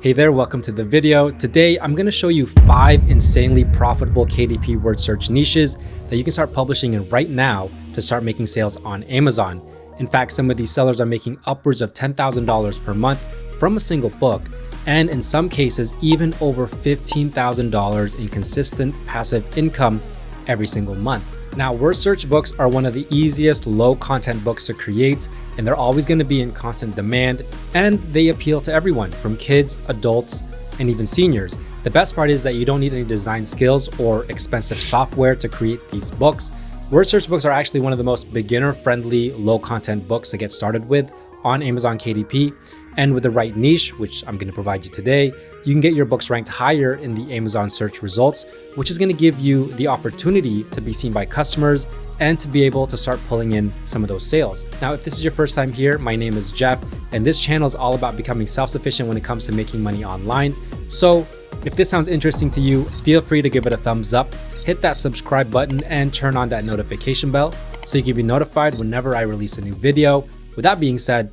Hey there, welcome to the video. Today, I'm gonna show you 5 insanely profitable KDP word search niches that you can start publishing in right now to start making sales on Amazon. In fact, some of these sellers are making upwards of $10,000 per month from a single book, and in some cases, even over $15,000 in consistent passive income every single month. Now, word search books are one of the easiest low content books to create, and they're always going to be in constant demand, and they appeal to everyone from kids, adults, and even seniors. The best part is that you don't need any design skills or expensive software to create these books. Word search books are actually one of the most beginner-friendly, low content books to get started with on Amazon KDP. And with the right niche, which I'm going to provide you today, you can get your books ranked higher in the Amazon search results, which is going to give you the opportunity to be seen by customers and to be able to start pulling in some of those sales. Now, if this is your first time here, my name is Jeff, and this channel is all about becoming self-sufficient when it comes to making money online. So if this sounds interesting to you, feel free to give it a thumbs up, hit that subscribe button, and turn on that notification bell so you can be notified whenever I release a new video. With that being said,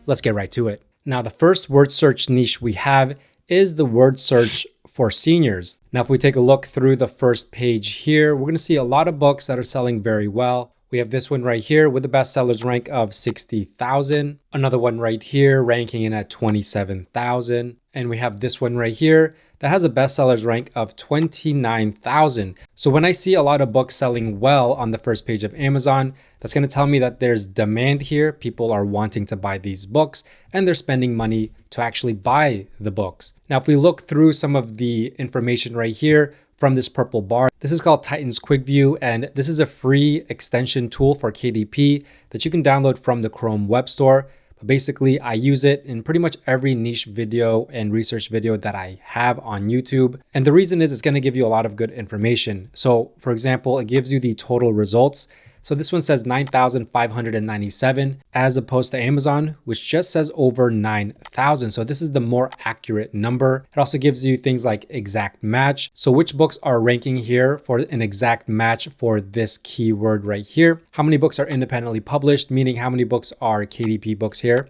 let's get right to it. Now, the first word search niche we have is the word search for seniors. Now, if we take a look through the first page here, we're going to see a lot of books that are selling very well. We have this one right here with a bestsellers rank of 60,000. Another one right here ranking in at 27,000. And we have this one right here that has a bestsellers rank of 29,000. So when I see a lot of books selling well on the first page of Amazon, that's going to tell me that there's demand here. People are wanting to buy these books and they're spending money to actually buy the books. Now, if we look through some of the information right here from this purple bar, this is called Titan's Quick View, and this is a free extension tool for KDP that you can download from the Chrome Web Store. Basically, I use it in pretty much every niche video and research video that I have on YouTube. And the reason is it's going to give you a lot of good information. So for example, it gives you the total results. So this one says 9,597 as opposed to Amazon, which just says over 9,000. So this is the more accurate number. It also gives you things like exact match. So which books are ranking here for an exact match for this keyword right here? How many books are independently published, meaning how many books are KDP books here?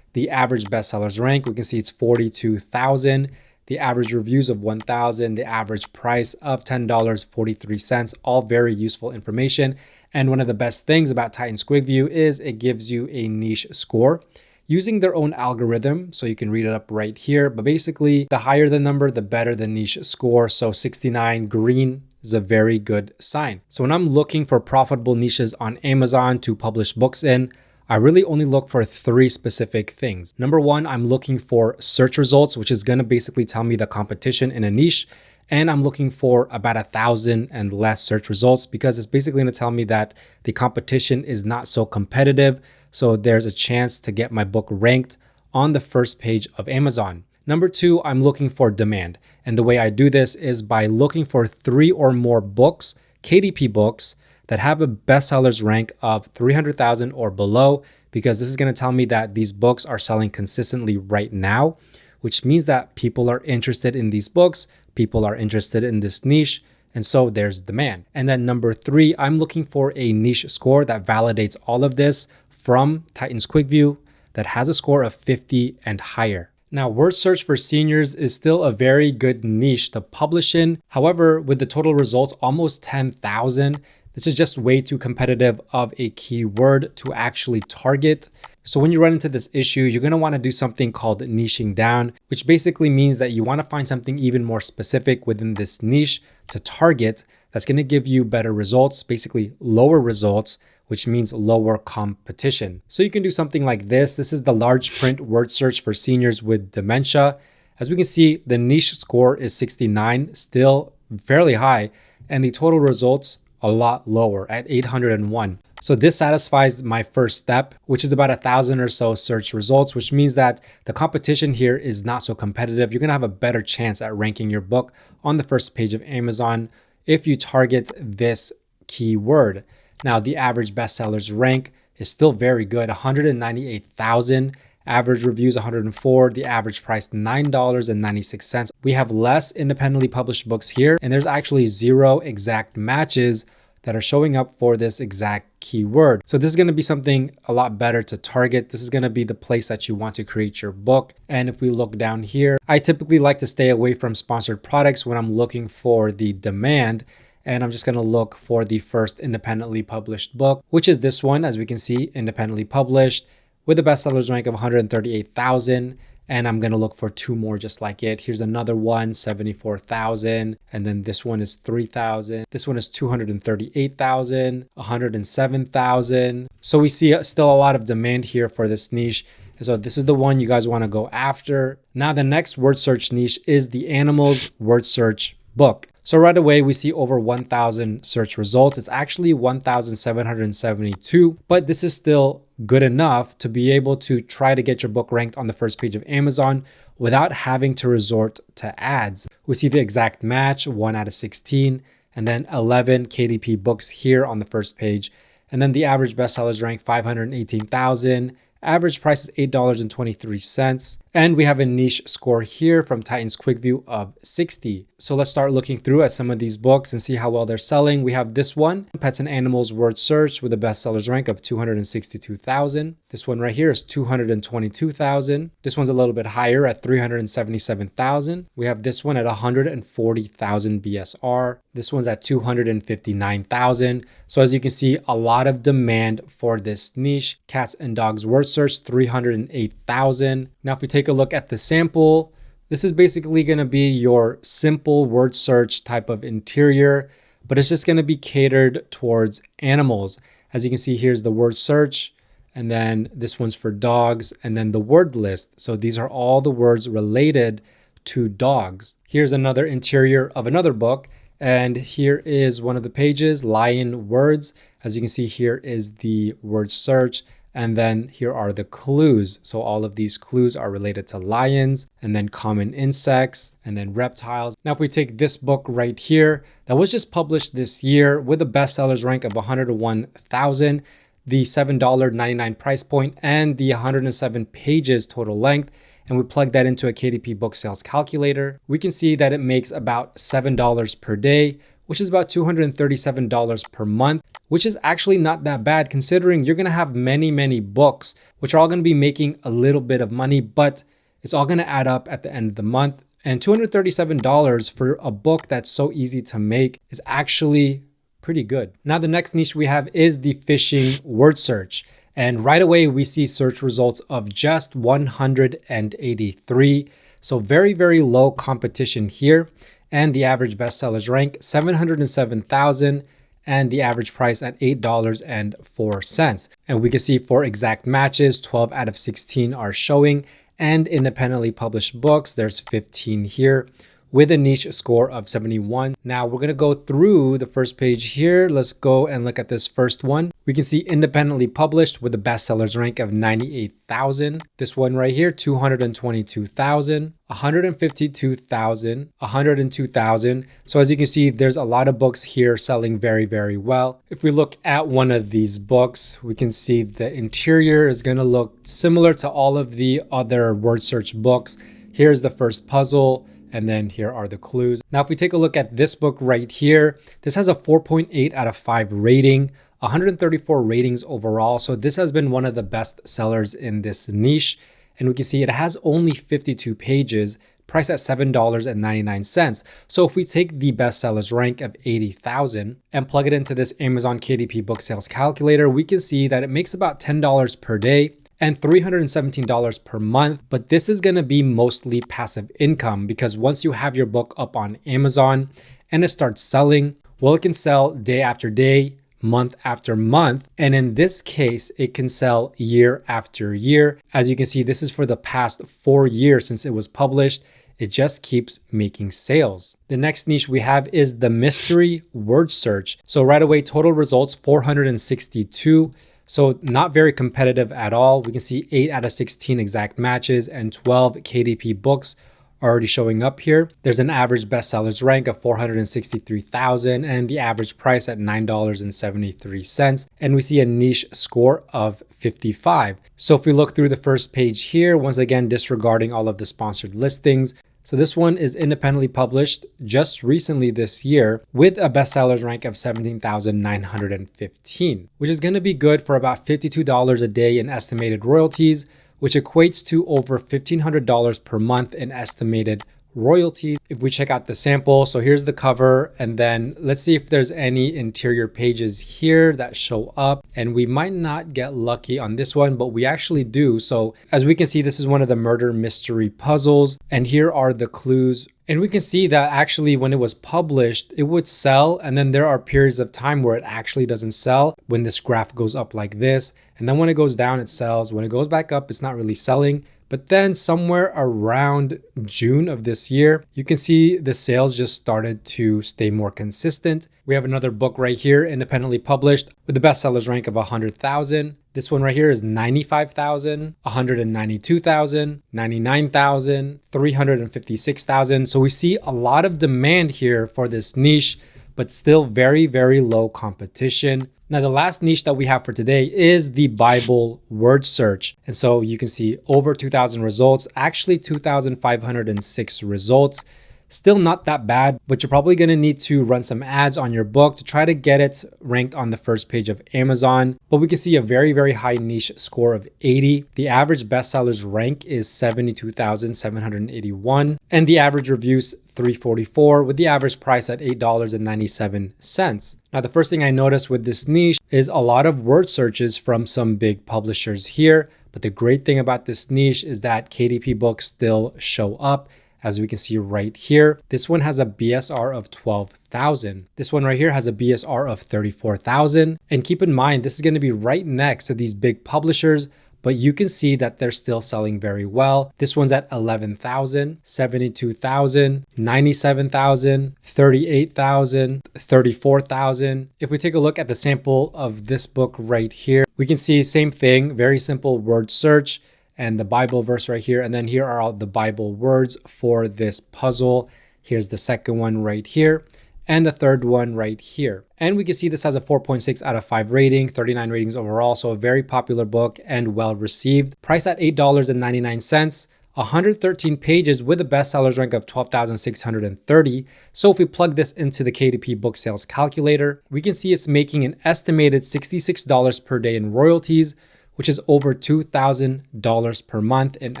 The average bestsellers rank, we can see it's 42,000. The average reviews of 1,000, the average price of $10.43, all very useful information. And one of the best things about Titan's Quick View is it gives you a niche score using their own algorithm. So you can read it up right here. But basically, the higher the number, the better the niche score. So 69 green is a very good sign. So when I'm looking for profitable niches on Amazon to publish books in, I really only look for 3 specific things. Number 1, I'm looking for search results, which is going to basically tell me the competition in a niche. And I'm looking for about 1,000 and less search results because it's basically going to tell me that the competition is not so competitive. So there's a chance to get my book ranked on the first page of Amazon. Number 2, I'm looking for demand. And the way I do this is by looking for 3 or more books, KDP books, that have a bestsellers rank of 300,000 or below, because this is going to tell me that these books are selling consistently right now, which means that people are interested in these books, people are interested in this niche, and so there's demand. And then number 3, I'm looking for a niche score that validates all of this from Titan's Quick View that has a score of 50 and higher. Now, word search for seniors is still a very good niche to publish in. However, with the total results almost 10,000, this is just way too competitive of a keyword to actually target. So when you run into this issue, you're going to want to do something called niching down, which basically means that you want to find something even more specific within this niche to target that's going to give you better results, basically lower results, which means lower competition. So you can do something like this. This is the large print word search for seniors with dementia. As we can see, the niche score is 69, still fairly high, and the total results a lot lower at 801. So this satisfies my first step, which is about 1,000 or so search results, which means that the competition here is not so competitive. You're going to have a better chance at ranking your book on the first page of Amazon if you target this keyword. Now, the average bestsellers rank is still very good, 198,000. Average reviews 104, the average price $9.96. We have less independently published books here, and there's actually 0 exact matches that are showing up for this exact keyword. So this is going to be something a lot better to target. This is going to be the place that you want to create your book. And if we look down here, I typically like to stay away from sponsored products when I'm looking for the demand. And I'm just going to look for the first independently published book, which is this one, as we can see, independently published with a bestsellers rank of 138,000. And I'm going to look for two more just like it. Here's another one, 74,000. And then this one is 3,000. This one is 238,000, 107,000. So we see still a lot of demand here for this niche. So this is the one you guys want to go after. Now, the next word search niche is the animals word search book. So right away, we see over 1,000 search results. It's actually 1,772, but this is still good enough to be able to try to get your book ranked on the first page of Amazon without having to resort to ads. We see the exact match, 1 out of 16, and then 11 KDP books here on the first page. And then the average bestsellers rank 518,000. Average price is $8.23. And we have a niche score here from Titan's Quick View of 60. So let's start looking through at some of these books and see how well they're selling. We have this one, Pets and Animals Word Search, with a bestsellers rank of 262,000. This one right here is 222,000. This one's a little bit higher at 377,000. We have this one at 140,000 BSR. This one's at 259,000. So as you can see, a lot of demand for this niche. Cats and Dogs Word Search, 308,000. Now, if we take a look at the sample, this is basically going to be your simple word search type of interior, but it's just going to be catered towards animals. As you can see, here's the word search, and then this one's for dogs, and then the word list. So these are all the words related to dogs. Here's another interior of another book, and here is one of the pages, lion words. As you can see, here is the word search. And then here are the clues. So all of these clues are related to lions, and then common insects, and then reptiles. Now, if we take this book right here, that was just published this year with a bestsellers rank of 101,000, the $7.99 price point, and the 107 pages total length, and we plug that into a KDP book sales calculator, we can see that it makes about $7 per day, which is about $237 per month, which is actually not that bad considering you're going to have many books, which are all going to be making a little bit of money, but it's all going to add up at the end of the month. And $237 for a book that's so easy to make is actually pretty good. Now, the next niche we have is the fishing word search. And right away, we see search results of just 183. So very low competition here. And the average bestsellers rank 707,000, and the average price at $8.04. And we can see for exact matches, 12 out of 16 are showing, and independently published books, there's 15 here with a niche score of 71. Now we're gonna go through the first page here. Let's go and look at this first one. We can see independently published with a bestsellers rank of 98,000. This one right here, 222,000, 152,000, 102,000. So as you can see, there's a lot of books here selling very well. If we look at one of these books, we can see the interior is gonna look similar to all of the other word search books. Here's the first puzzle. And then here are the clues. Now, if we take a look at this book right here, this has a 4.8 out of 5 rating, 134 ratings overall. So this has been one of the best sellers in this niche. And we can see it has only 52 pages, priced at $7.99. So if we take the bestsellers rank of 80,000 and plug it into this Amazon KDP book sales calculator, we can see that it makes about $10 per day and $317 per month. But this is going to be mostly passive income because once you have your book up on Amazon and it starts selling, well, it can sell day after day, month after month. And in this case, it can sell year after year. As you can see, this is for the past 4 years since it was published. It just keeps making sales. The next niche we have is the mystery word search. So right away, total results 462. So not very competitive at all. We can see 8 out of 16 exact matches and 12 KDP books already showing up here. There's an average bestsellers rank of 463,000 and the average price at $9.73. And we see a niche score of 55. So if we look through the first page here, once again, disregarding all of the sponsored listings, So this one is independently published just recently this year with a bestsellers rank of 17,915, which is going to be good for about $52 a day in estimated royalties, which equates to over $1,500 per month in estimated royalties. If we check out the sample, so here's the cover, and then let's see if there's any interior pages here that show up. And we might not get lucky on this one, but we actually do. So as we can see, this is one of the murder mystery puzzles, and here are the clues. And we can see that actually when it was published, it would sell. And then there are periods of time where it actually doesn't sell when this graph goes up like this. And then when it goes down, it sells. When it goes back up, it's not really selling. But then somewhere around June of this year, you can see the sales just started to stay more consistent. We have another book right here, independently published with the bestsellers rank of 100,000. This one right here is 95,000, 192,000, 99,000, 356,000. So we see a lot of demand here for this niche, but still very, very low competition. Now, the last niche that we have for today is the Bible word search. And so you can see over 2,000 results, actually 2,506 results. Still not that bad, but you're probably going to need to run some ads on your book to try to get it ranked on the first page of Amazon. But we can see a very, very high niche score of 80. The average bestsellers rank is 72,781, and the average reviews 344 with the average price at $8.97. Now, the first thing I noticed with this niche is a lot of word searches from some big publishers here. But the great thing about this niche is that KDP books still show up. As we can see right here, this one has a BSR of 12,000. This one right here has a BSR of 34,000. And keep in mind, this is going to be right next to these big publishers, but you can see that they're still selling very well. This one's at 11,000, 72,000, 97,000, 38,000, 34,000. If we take a look at the sample of this book right here, we can see same thing, very simple word search. And the Bible verse right here. And then here are all the Bible words for this puzzle. Here's the second one right here. And the third one right here. And we can see this has a 4.6 out of 5 rating, 39 ratings overall. So a very popular book and well received. Priced at $8.99. 113 pages with a bestsellers rank of 12,630. So if we plug this into the KDP book sales calculator, we can see it's making an estimated $66 per day in royalties, which is over $2,000 per month in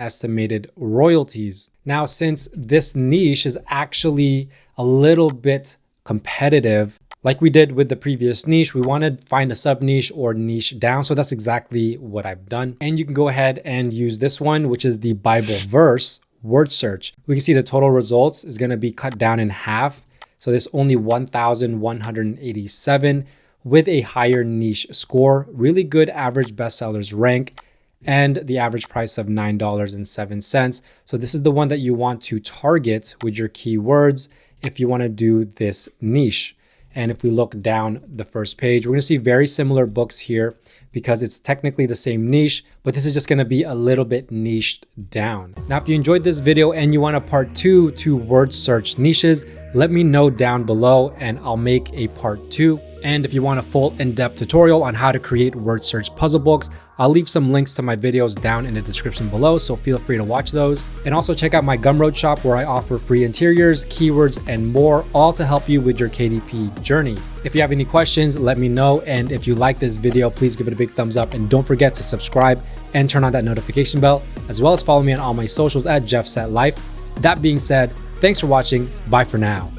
estimated royalties. Now, since this niche is actually a little bit competitive, like we did with the previous niche, we want to find a sub niche or niche down. So that's exactly what I've done. And you can go ahead and use this one, which is the Bible verse word search. We can see the total results is going to be cut down in half. So there's only 1,187. with a higher niche score, really good average bestsellers rank, and the average price of $9.07. So this is the one that you want to target with your keywords if you want to do this niche. And if we look down the first page, we're going to see very similar books here because it's technically the same niche, but this is just going to be a little bit niched down. Now, if you enjoyed this video and you want a part 2 to word search niches, let me know down below and I'll make a part 2. And if you want a full in-depth tutorial on how to create word search puzzle books, I'll leave some links to my videos down in the description below, so feel free to watch those. And also check out my Gumroad shop where I offer free interiors, keywords, and more, all to help you with your KDP journey. If you have any questions, let me know. And if you like this video, please give it a big thumbs up and don't forget to subscribe and turn on that notification bell, as well as follow me on all my socials at JeffSetLife. That being said, thanks for watching. Bye for now.